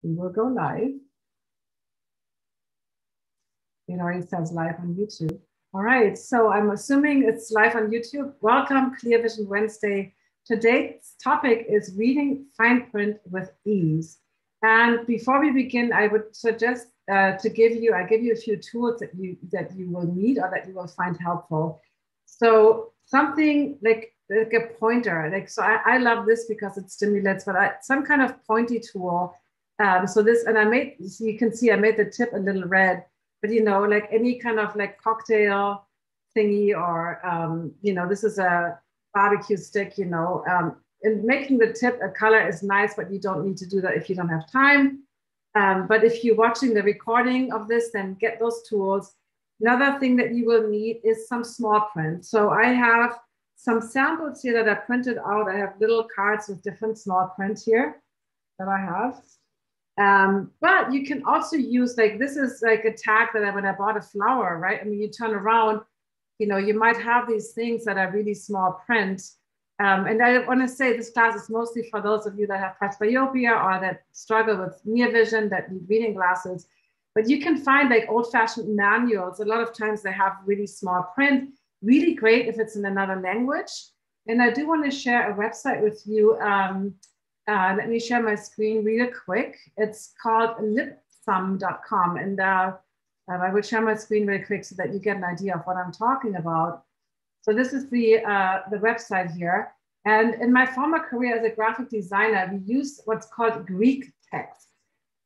We will go live. It already says live on YouTube. All right, so I'm assuming it's live on YouTube. Welcome, Clear Vision Wednesday. Today's topic is reading fine print with ease. And before we begin, I would suggest to give you a few tools that you will need or that you will find helpful. So something like a pointer, so I love this because it stimulates, but some kind of pointy tool. So you can see I made the tip a little red, but like any kind of like cocktail thingy or, this is a barbecue stick, and making the tip a color is nice, but you don't need to do that if you don't have time. But if you're watching the recording of this, then get those tools. Another thing that you will need is some small print. So I have some samples here that I printed out. I have little cards with different small print here that I have. But you can also use, like, this is like a tag that when I bought a flower, right? I mean, you turn around, you might have these things that are really small print. And I want to say this class is mostly for those of you that have presbyopia or that struggle with near vision, that need reading glasses. But you can find like old-fashioned manuals. A lot of times they have really small print, really great if it's in another language. And I do want to share a website with you. Let me share my screen real quick. It's called lipsum.com. And I will share my screen really quick so that you get an idea of what I'm talking about. So this is the website here. And in my former career as a graphic designer, we used what's called Greek text.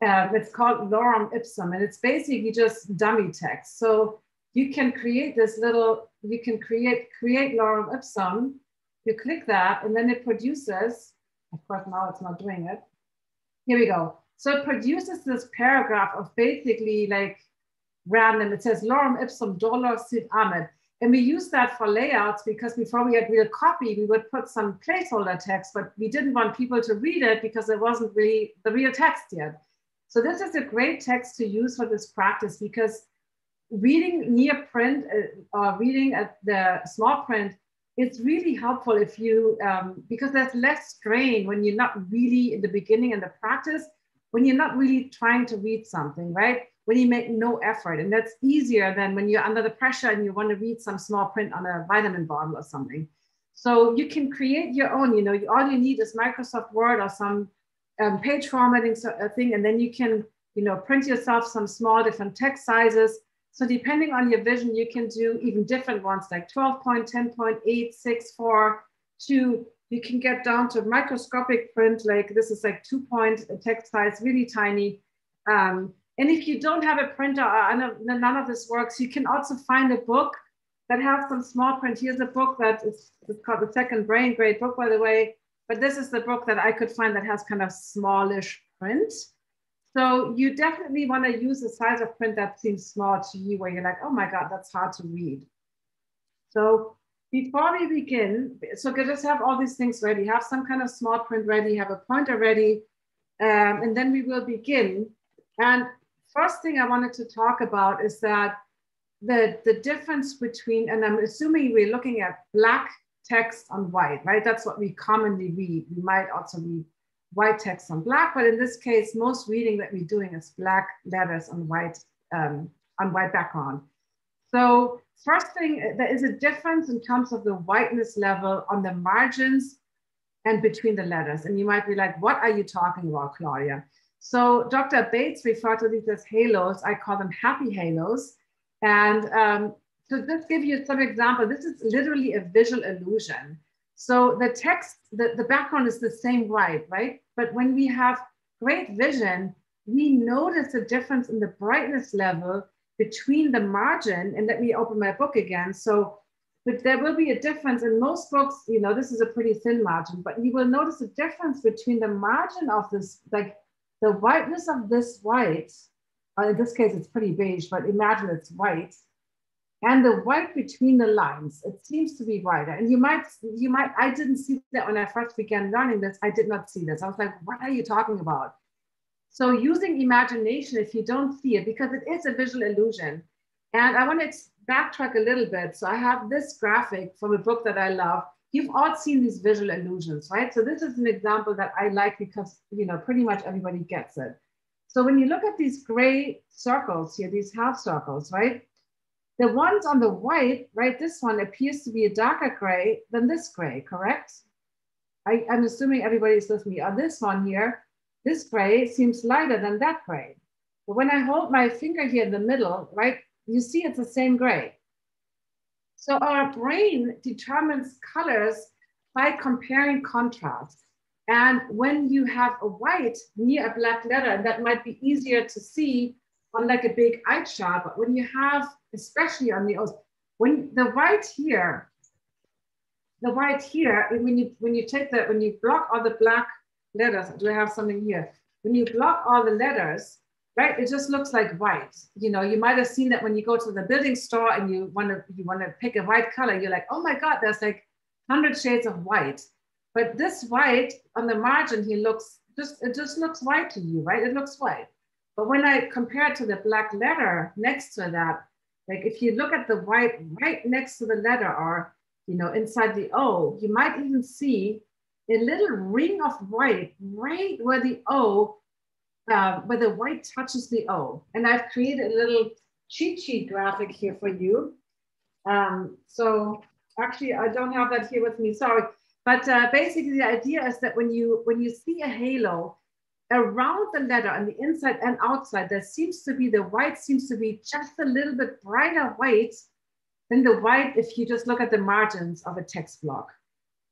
It's called lorem ipsum, and it's basically just dummy text. So you can create this little, create lorem ipsum. You click that, and then it produces, of course, now it's not doing it. Here we go. So it produces this paragraph of basically like random. It says lorem ipsum dolor sit amet. And we use that for layouts because before we had real copy, we would put some placeholder text, but we didn't want people to read it because it wasn't really the real text yet. So this is a great text to use for this practice because reading near print or reading at the small print, it's really helpful if you, because there's less strain when you're not really in the beginning in the practice, when you're not really trying to read something, right? When you make no effort. And that's easier than when you're under the pressure and you want to read some small print on a vitamin bottle or something. So you can create your own, all you need is Microsoft Word or some page formatting thing, and then you can, print yourself some small different text sizes. So depending on your vision, you can do even different ones like 12 point, 10 point, 8, 6, 4, 2. You can get down to microscopic print, like this is like 2-point text size, really tiny. And if you don't have a printer or none of this works, you can also find a book that has some small print. Here's a book that is called The Second Brain, great book, by the way. But this is the book that I could find that has kind of smallish print. So you definitely want to use a size of print that seems small to you, where you're like, oh my God, that's hard to read. So before we begin, so just have all these things ready, have some kind of small print ready, have a pointer ready, and then we will begin. And first thing I wanted to talk about is that the difference between, and I'm assuming we're looking at black text on white, right? That's what we commonly read. We might also read white text on black, but in this case, most reading that we're doing is black letters on white background. So first thing, there is a difference in terms of the whiteness level on the margins and between the letters. And you might be like, what are you talking about, Claudia? So Dr. Bates referred to these as halos. I call them happy halos. And to just give you some example, this is literally a visual illusion. So the text, the background is the same white, right? But when we have great vision, we notice a difference in the brightness level between the margin. And let me open my book again. So but there will be a difference in most books, this is a pretty thin margin, but you will notice a difference between the margin of this, like the whiteness of this white, in this case, it's pretty beige, but imagine it's white, and the white between the lines, it seems to be whiter. And you might, I didn't see that when I first began learning this, I did not see this. I was like, what are you talking about? So using imagination, if you don't see it, because it is a visual illusion. And I want to backtrack a little bit. So I have this graphic from a book that I love. You've all seen these visual illusions, right? So this is an example that I like because, pretty much everybody gets it. So when you look at these gray circles here, these half circles, right? The ones on the white, right? This one appears to be a darker gray than this gray, correct? I'm assuming everybody's with me. On this one here, this gray seems lighter than that gray. But when I hold my finger here in the middle, right, you see it's the same gray. So our brain determines colors by comparing contrast. And when you have a white near a black letter, that might be easier to see on like a big eye chart. But when you have, especially on the O's, when the white here, when you block all the black letters, do I have something here? When you block all the letters, right, it just looks like white. You know, you might have seen that when you go to the building store and you want to pick a white color, you're like, oh my God, there's like 100 shades of white. But this white on the margin here it just looks white to you, right? It looks white. But when I compare it to the black letter next to that, like if you look at the white right next to the letter or, you know, inside the O, you might even see a little ring of white right where the O, where the white touches the O. And I've created a little cheat sheet graphic here for you. So actually, I don't have that here with me, sorry. But basically the idea is that when you see a halo around the letter on the inside and outside, there seems to be, the white seems to be just a little bit brighter white than the white if you just look at the margins of a text block.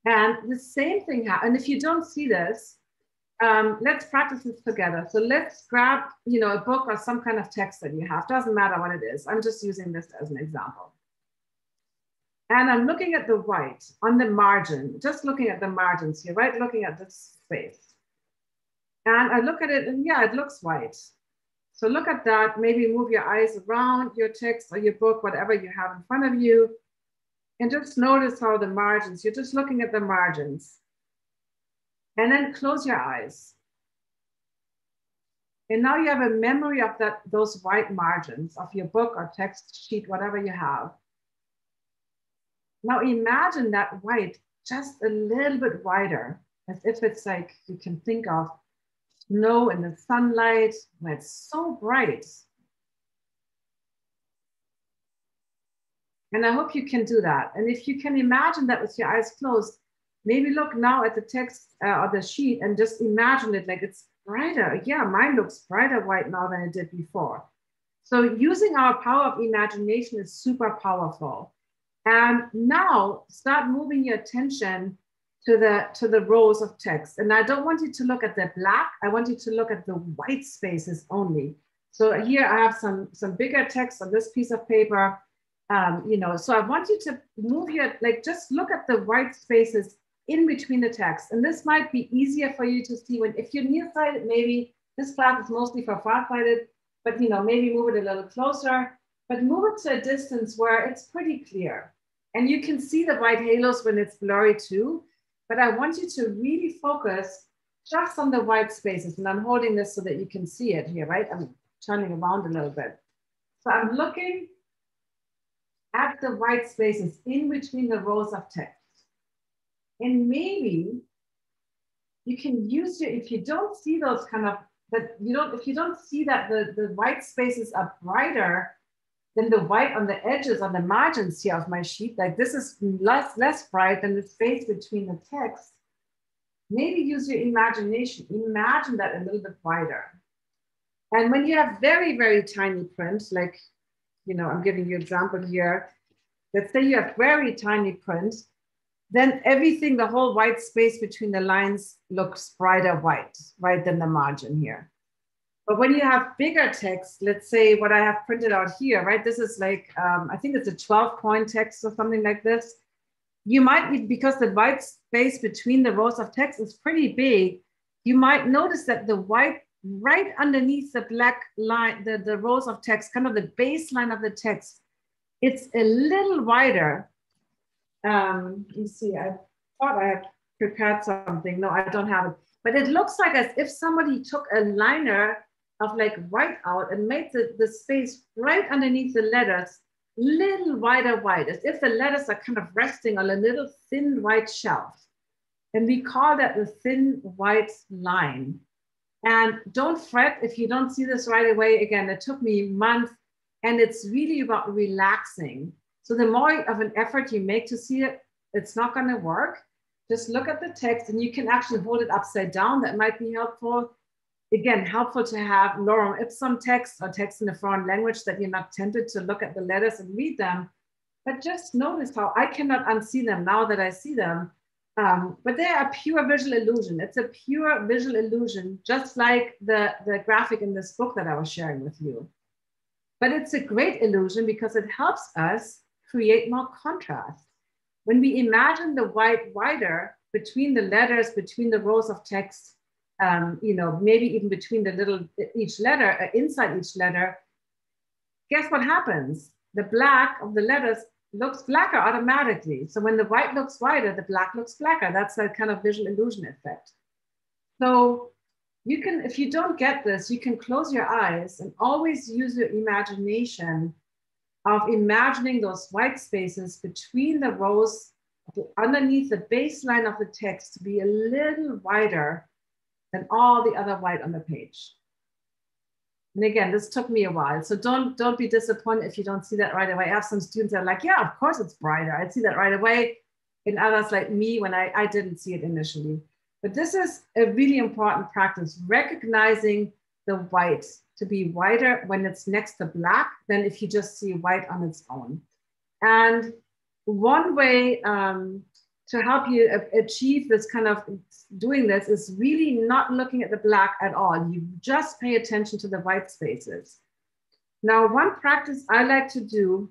And the same thing happens. And if you don't see this, let's practice this together. So let's grab, you know, a book or some kind of text that you have. Doesn't matter what it is. I'm just using this as an example. And I'm looking at the white on the margin, just looking at the margins here, right? Looking at this space. And I look at it and yeah, it looks white. So look at that, maybe move your eyes around your text or your book, whatever you have in front of you. And just notice how the margins, you're just looking at the margins. And then close your eyes. And now you have a memory of those white margins of your book or text sheet, whatever you have. Now imagine that white just a little bit wider, as if it's like you can think of snow in the sunlight when it's so bright. And I hope you can do that. And if you can imagine that with your eyes closed, maybe look now at the text or the sheet and just imagine it like it's brighter. Yeah, mine looks brighter white now than it did before. So using our power of imagination is super powerful. And now start moving your attention to the rows of text. And I don't want you to look at the black. I want you to look at the white spaces only. So here I have some bigger text on this piece of paper. You know, so I want you to move your, like, just look at the white spaces in between the text. And this might be easier for you to see when, if you're nearsighted, maybe this class is mostly for farsighted, but, you know, maybe move it a little closer, but move it to a distance where it's pretty clear. And you can see the white halos when it's blurry too, but I want you to really focus just on the white spaces. And I'm holding this so that you can see it here, right? I'm turning around a little bit. So I'm looking at the white spaces in between the rows of text. And maybe you can use your, if you don't see those kind of, if you don't see that the white spaces are brighter than the white on the edges, on the margins here of my sheet, like this is less bright than the space between the text, maybe use your imagination. Imagine that a little bit wider. And when you have very, very tiny print, like, you know, I'm giving you an example here. Let's say you have very tiny print, then everything, the whole white space between the lines looks brighter white, right, than the margin here. But when you have bigger text, let's say what I have printed out here, right? This is like, I think it's a 12-point text or something like this. You might, because the white space between the rows of text is pretty big, you might notice that the white right underneath the black line, the rows of text, kind of the baseline of the text, it's a little wider. You see, I thought I had prepared something. No, I don't have it. But it looks like as if somebody took a liner of like white out and made the space right underneath the letters little wider white, as if the letters are kind of resting on a little thin white shelf. And we call that the thin white line. And don't fret if you don't see this right away. Again, it took me months, and it's really about relaxing. So the more of an effort you make to see it, it's not going to work. Just look at the text, and you can actually hold it upside down. That might be helpful. Again, helpful to have lorem ipsum text or text in a foreign language that you're not tempted to look at the letters and read them. But just notice how I cannot unsee them now that I see them. But they are a pure visual illusion. It's a pure visual illusion, just like the graphic in this book that I was sharing with you. But it's a great illusion because it helps us create more contrast. When we imagine the white wider between the letters, between the rows of text, maybe even between each letter, inside each letter, guess what happens? The black of the letters looks blacker automatically. So when the white looks whiter, the black looks blacker. That's a kind of visual illusion effect. So you can, if you don't get this, you can close your eyes and always use your imagination of imagining those white spaces between the rows underneath the baseline of the text to be a little wider than all the other white on the page. And again, this took me a while. So don't be disappointed if you don't see that right away. I have some students that are like, yeah, of course it's brighter. I see that right away. And others like me when I didn't see it initially. But this is a really important practice, recognizing the white to be whiter when it's next to black than if you just see white on its own. And one way to help you achieve this kind of doing this is really not looking at the black at all. You just pay attention to the white spaces. Now, one practice I like to do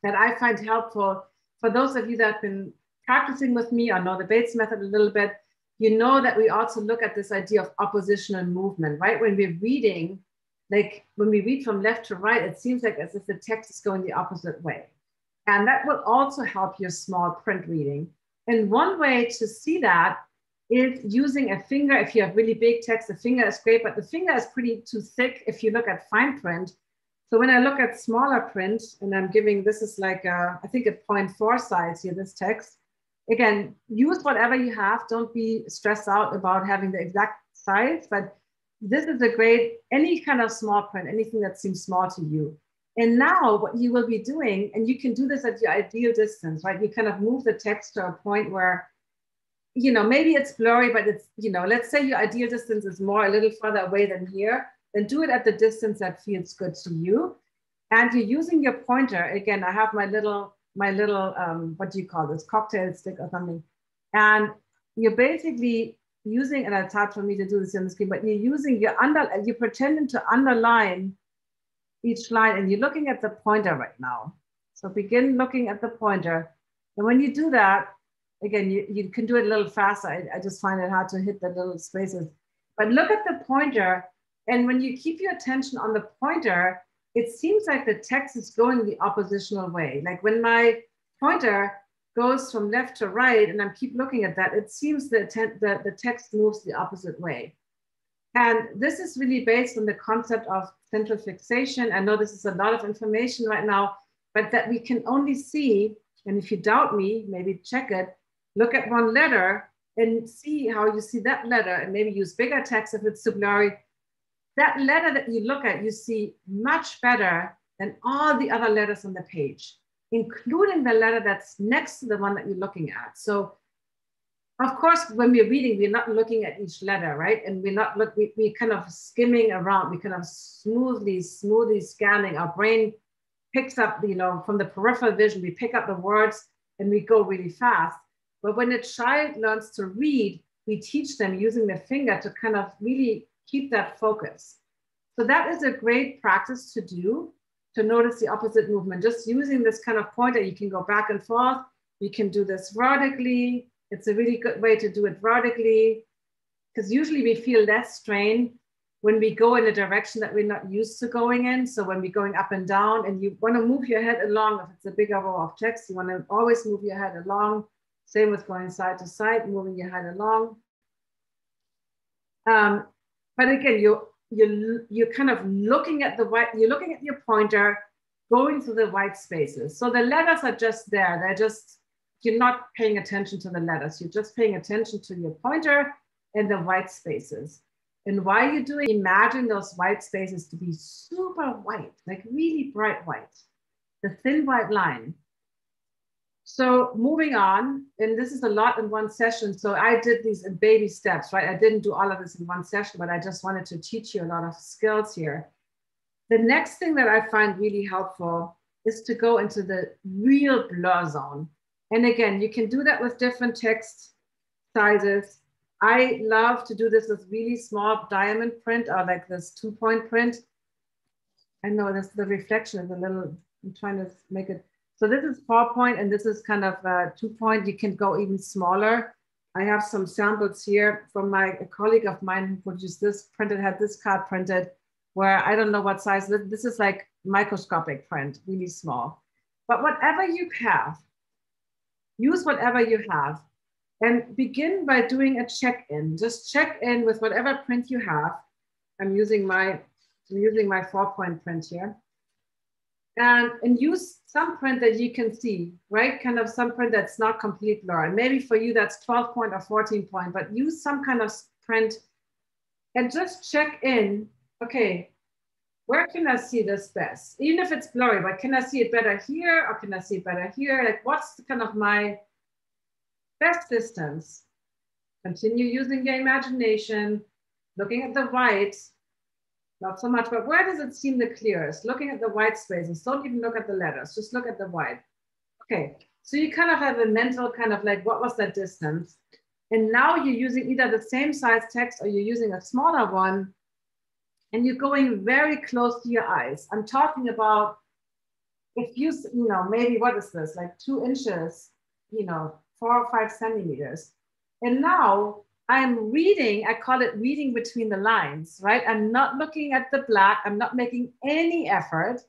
that I find helpful for those of you that have been practicing with me or know the Bates method a little bit, you know that we also look at this idea of oppositional movement, right? When we're reading, like when we read from left to right, it seems like as if the text is going the opposite way. And that will also help your small print reading. And one way to see that is using a finger. If you have really big text, the finger is great, but the finger is pretty too thick if you look at fine print. So when I look at smaller print, and I'm giving, this is like, I think a 0.4 size here, this text. Again, use whatever you have. Don't be stressed out about having the exact size, but this is a great, any kind of small print, anything that seems small to you. And now what you will be doing, and you can do this at your ideal distance, right? You kind of move the text to a point where, maybe it's blurry, but it's, let's say your ideal distance is more a little further away than here, then do it at the distance that feels good to you. And you're using your pointer. Again, I have my little, what do you call this? Cocktail stick or something. And you're basically using, and it's hard for me to do this on the screen, but you're using you're pretending to underline each line, and you're looking at the pointer right now. So begin looking at the pointer. And when you do that, again, you can do it a little faster. I just find it hard to hit the little spaces. But look at the pointer. And when you keep your attention on the pointer, it seems like the text is going the oppositional way. Like when my pointer goes from left to right, and I keep looking at that, it seems the text moves the opposite way. And this is really based on the concept of central fixation. I know this is a lot of information right now, but that we can only see, and if you doubt me, maybe check it, look at one letter and see how you see that letter, and maybe use bigger text if it's too blurry. That letter that you look at, you see much better than all the other letters on the page, including the letter that's next to the one that you're looking at. So of course, when we're reading, we're not looking at each letter, right? And we're kind of skimming around. We kind of smoothly scanning. Our brain picks up, from the peripheral vision, we pick up the words and we go really fast. But when a child learns to read, we teach them using the finger to kind of really keep that focus. So that is a great practice to do, to notice the opposite movement. Just using this kind of pointer, you can go back and forth. You can do this vertically. It's a really good way to do it vertically, because usually we feel less strain when we go in a direction that we're not used to going in. So when we're going up and down and you want to move your head along, if it's a bigger row of text, you want to always move your head along. Same with going side to side, moving your head along. But again, you're kind of looking at the white, you're looking at your pointer, going through the white spaces. So the letters are just there. They're just, you're not paying attention to the letters. You're just paying attention to your pointer and the white spaces. And while you're doing, imagine those white spaces to be super white, like really bright white, the thin white line. So moving on, and this is a lot in one session. So I did these in baby steps, right? I didn't do all of this in one session, but I just wanted to teach you a lot of skills here. The next thing that I find really helpful is to go into the real blur zone. And again, you can do that with different text sizes. I love to do this with really small diamond print or like this 2-point print. I know this, the reflection is a little, I'm trying to make it. So this is 4-point and this is kind of 2-point. You can go even smaller. I have some samples here from a colleague of mine who produced this, had this card printed where I don't know what size, this is like microscopic print, really small. But whatever you have, use whatever you have and begin by doing a check-in. Just check in with whatever print you have. I'm using my 4-point print here. And use some print that you can see, right? Kind of some print that's not complete blur. And maybe for you that's 12-point or 14-point, but use some kind of print and just check in, okay, where can I see this best? Even if it's blurry, but can I see it better here or can I see it better here? Like what's kind of my best distance? Continue using your imagination, looking at the white, not so much, but where does it seem the clearest? Looking at the white spaces, don't even look at the letters, just look at the white. Okay, so you kind of have a mental kind of like, what was that distance? And now you're using either the same size text or you're using a smaller one and you're going very close to your eyes. I'm talking about if you know, maybe what is this, like 2 inches, 4 or 5 centimeters. And now I'm reading, I call it reading between the lines, right? I'm not looking at the black. I'm not making any effort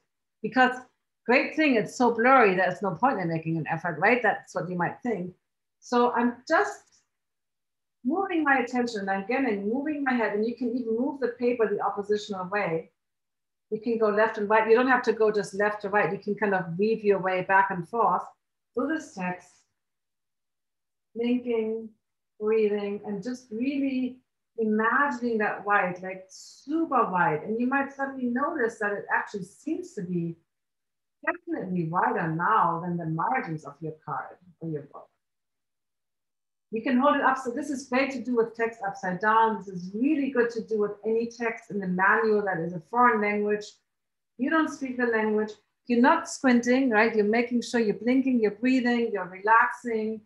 because great thing, it's so blurry, there's no point in making an effort, right? That's what you might think. So I'm just moving my attention again and moving my head, and you can even move the paper the oppositional way. You can go left and right. You don't have to go just left to right. You can kind of weave your way back and forth through this text, linking, breathing, and just really imagining that white, like super white. And you might suddenly notice that it actually seems to be definitely wider now than the margins of your card or your book. You can hold it up. So this is great to do with text upside down. This is really good to do with any text in the manual that is a foreign language. You don't speak the language. You're not squinting, right? You're making sure you're blinking, you're breathing, you're relaxing.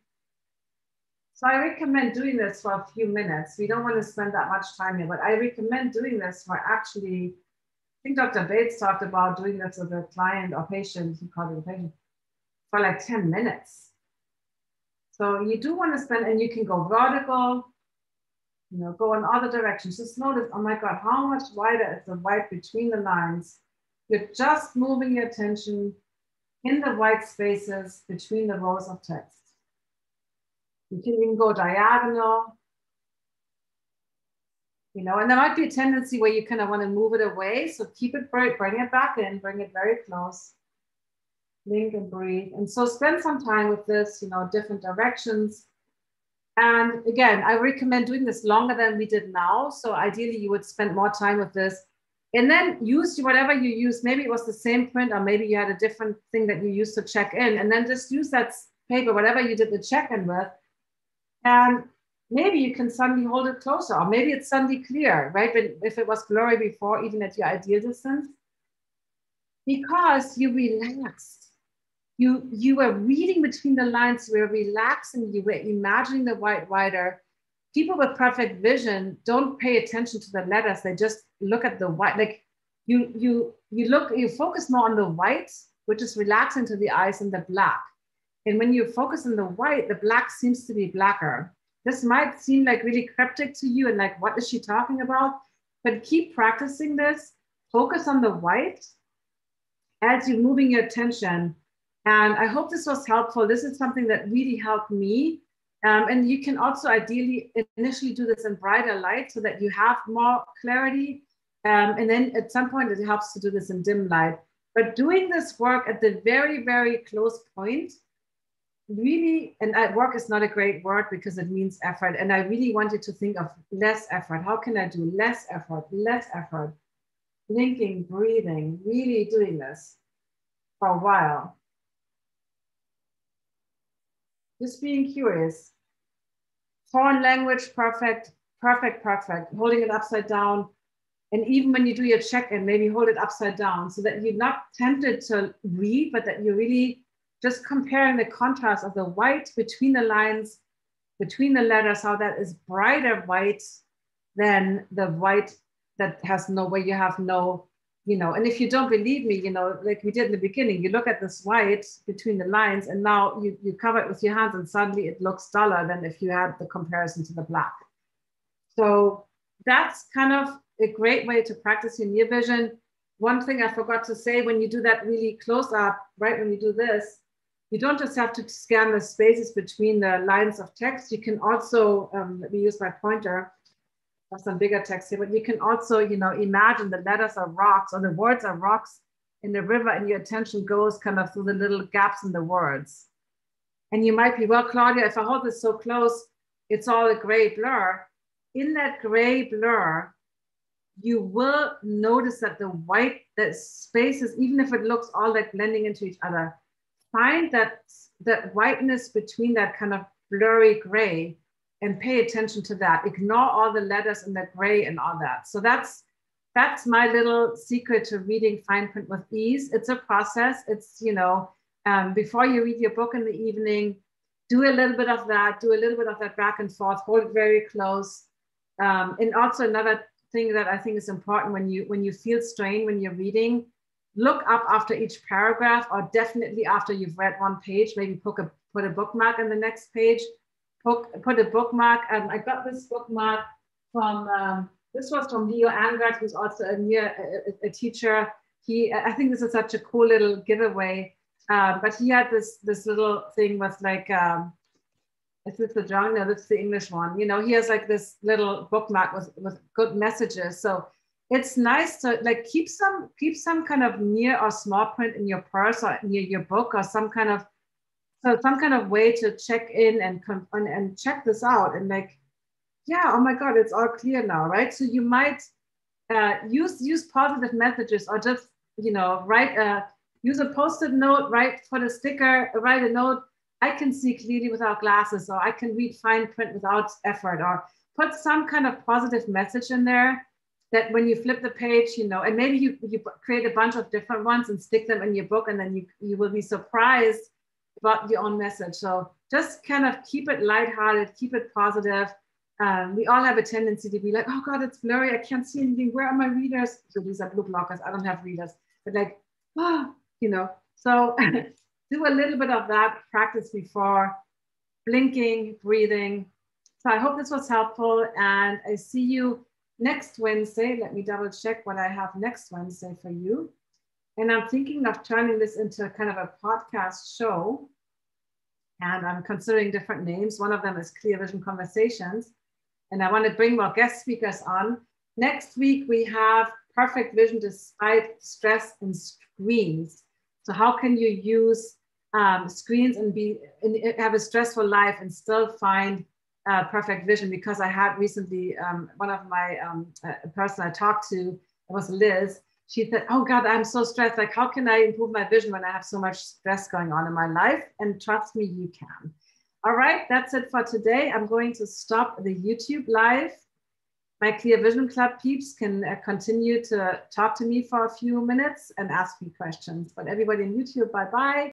So I recommend doing this for a few minutes. We don't want to spend that much time here, but I recommend doing this for actually, I think Dr. Bates talked about doing this with a client or patient, he called it a patient, for like 10 minutes. So you do want to spend, and you can go vertical, go in other directions. Just notice, oh my God, how much wider is the white between the lines? You're just moving your attention in the white spaces between the rows of text. You can even go diagonal, and there might be a tendency where you kind of want to move it away. So keep it, bring it back in, bring it very close. Link and breathe. And so spend some time with this, different directions. And again, I recommend doing this longer than we did now. So ideally you would spend more time with this and then use whatever you use. Maybe it was the same print or maybe you had a different thing that you used to check in, and then just use that paper, whatever you did the check-in with. And maybe you can suddenly hold it closer, or maybe it's suddenly clear, right? But if it was blurry before, even at your ideal distance, because you relaxed. You were reading between the lines, you were relaxing, you were imagining the white wider. People with perfect vision don't pay attention to the letters, they just look at the white. Like you focus more on the white, which is relaxing to the eyes, and the black. And when you focus on the white, the black seems to be blacker. This might seem like really cryptic to you and like, what is she talking about? But keep practicing this. Focus on the white as you're moving your attention. And I hope this was helpful. This is something that really helped me. And you can also ideally initially do this in brighter light so that you have more clarity. And then at some point it helps to do this in dim light. But doing this work at the very, very close point really, and work is not a great word because it means effort. And I really want you to think of less effort. How can I do less effort, less effort? Blinking, breathing, really doing this for a while. Just being curious. Foreign language, perfect, perfect, perfect. Holding it upside down. And even when you do your check-in, maybe hold it upside down so that you're not tempted to read, but that you're really just comparing the contrast of the white between the lines, between the letters, how that is brighter white than the white that has no, where you have no, and if you don't believe me, like we did in the beginning, you look at this white between the lines and now you cover it with your hands and suddenly it looks duller than if you had the comparison to the black. So that's kind of a great way to practice your near vision. One thing I forgot to say, when you do that really close up, right, when you do this, you don't just have to scan the spaces between the lines of text. You can also, let me use my pointer, have some bigger text here, but you can also, imagine the letters are rocks or the words are rocks in the river and your attention goes kind of through the little gaps in the words. And you might be, well, Claudia, if I hold this so close, it's all a gray blur. In that gray blur, you will notice that the white, the spaces, even if it looks all like blending into each other, find that whiteness between that kind of blurry gray and pay attention to that. Ignore all the letters in the gray and all that. So that's my little secret to reading fine print with ease. It's a process. It's, before you read your book in the evening, do a little bit of that, back and forth, hold it very close. And also another thing that I think is important when you feel strain when you're reading, look up after each paragraph or definitely after you've read one page, maybe put a bookmark in the next page, put a bookmark. I got this bookmark from, this was from Leo Angard, who's also a teacher. I think this is such a cool little giveaway, but he had this little thing with like, is this the drawing? No, this is the English one. He has like this little bookmark with good messages. So it's nice to like keep some kind of near or small print in your purse or near your book or some kind of way to check in and check this out and like, yeah, oh my God, it's all clear now, right? So you might use positive messages or just, use a Post-it note, put a sticker, write a note. I can see clearly without glasses, or I can read fine print without effort, or put some kind of positive message in there that when you flip the page, and maybe you create a bunch of different ones and stick them in your book, and then you will be surprised about your own message. So just kind of keep it lighthearted, keep it positive. We all have a tendency to be like, oh God, it's blurry. I can't see anything. Where are my readers? So these are blue blockers. I don't have readers, but like, so do a little bit of that practice before blinking, breathing. So I hope this was helpful and I see you next Wednesday. Let me double check what I have next Wednesday for you. And I'm thinking of turning this into kind of a podcast show. And I'm considering different names. One of them is Clear Vision Conversations. And I want to bring more guest speakers on. Next week, we have perfect vision despite stress and screens. So how can you use screens and have a stressful life and still find perfect vision? Because I had recently, one of my person I talked to was Liz. She said, oh God, I'm so stressed. Like, how can I improve my vision when I have so much stress going on in my life? And trust me, you can. All right, that's it for today. I'm going to stop the YouTube live. My Clear Vision Club peeps can continue to talk to me for a few minutes and ask me questions. But everybody on YouTube, bye-bye.